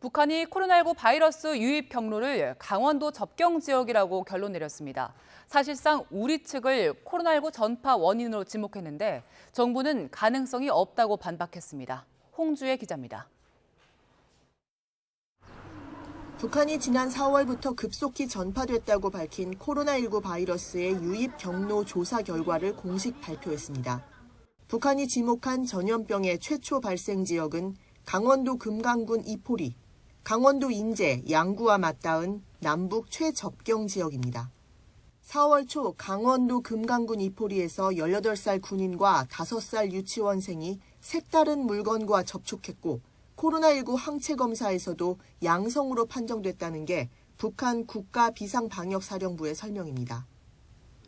북한이 코로나19 바이러스 유입 경로를 강원도 접경 지역이라고 결론 내렸습니다. 사실상 우리 측을 코로나19 전파 원인으로 지목했는데 정부는 가능성이 없다고 반박했습니다. 홍주혜 기자입니다. 북한이 지난 4월부터 급속히 전파됐다고 밝힌 코로나19 바이러스의 유입 경로 조사 결과를 공식 발표했습니다. 북한이 지목한 전염병의 최초 발생 지역은 강원도 금강군 이포리, 강원도 인제, 양구와 맞닿은 남북 최접경 지역입니다. 4월 초 강원도 금강군 이포리에서 18살 군인과 5살 유치원생이 색다른 물건과 접촉했고 코로나19 항체 검사에서도 양성으로 판정됐다는 게 북한 국가비상방역사령부의 설명입니다.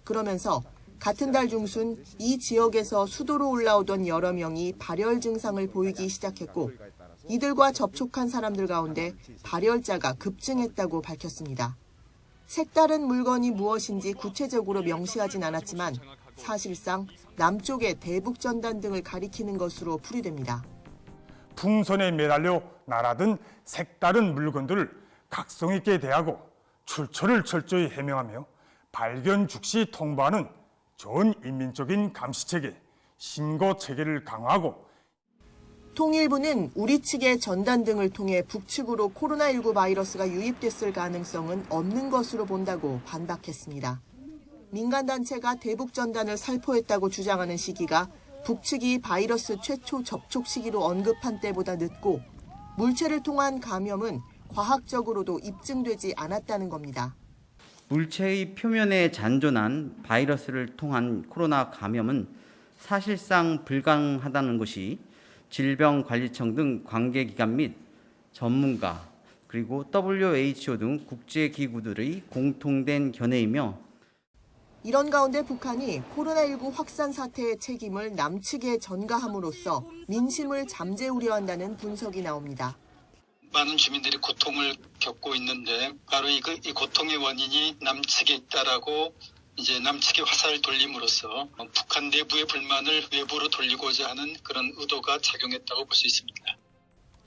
그러면서 같은 달 중순 이 지역에서 수도로 올라오던 여러 명이 발열 증상을 보이기 시작했고 이들과 접촉한 사람들 가운데 발열자가 급증했다고 밝혔습니다. 색다른 물건이 무엇인지 구체적으로 명시하진 않았지만 사실상 남쪽의 대북전단 등을 가리키는 것으로 풀이됩니다. 풍선에 매달려 날아든 색다른 물건들을 각성 있게 대하고 출처를 철저히 해명하며 발견 즉시 통보하는 전 인민적인 감시체계, 신고체계를 강화하고 통일부는 우리 측의 전단 등을 통해 북측으로 코로나19 바이러스가 유입됐을 가능성은 없는 것으로 본다고 반박했습니다. 민간단체가 대북전단을 살포했다고 주장하는 시기가 북측이 바이러스 최초 접촉 시기로 언급한 때보다 늦고 물체를 통한 감염은 과학적으로도 입증되지 않았다는 겁니다. 물체의 표면에 잔존한 바이러스를 통한 코로나 감염은 사실상 불가능하다는 것이 질병관리청 등 관계기관 및 전문가 그리고 WHO 등 국제기구들의 공통된 견해이며 이런 가운데 북한이 코로나19 확산 사태의 책임을 남측에 전가함으로써 민심을 잠재우려 한다는 분석이 나옵니다. 많은 주민들이 고통을 겪고 있는데 바로 이 고통의 원인이 남측에 있다라고 이제 남측에 화살을 돌림으로써 북한 내부의 불만을 외부로 돌리고자 하는 그런 의도가 작용했다고 볼 수 있습니다.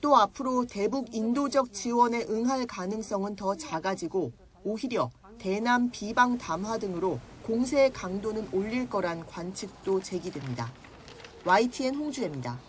또 앞으로 대북 인도적 지원에 응할 가능성은 더 작아지고 오히려 대남 비방 담화 등으로 공세의 강도는 올릴 거란 관측도 제기됩니다. YTN 홍주혜입니다.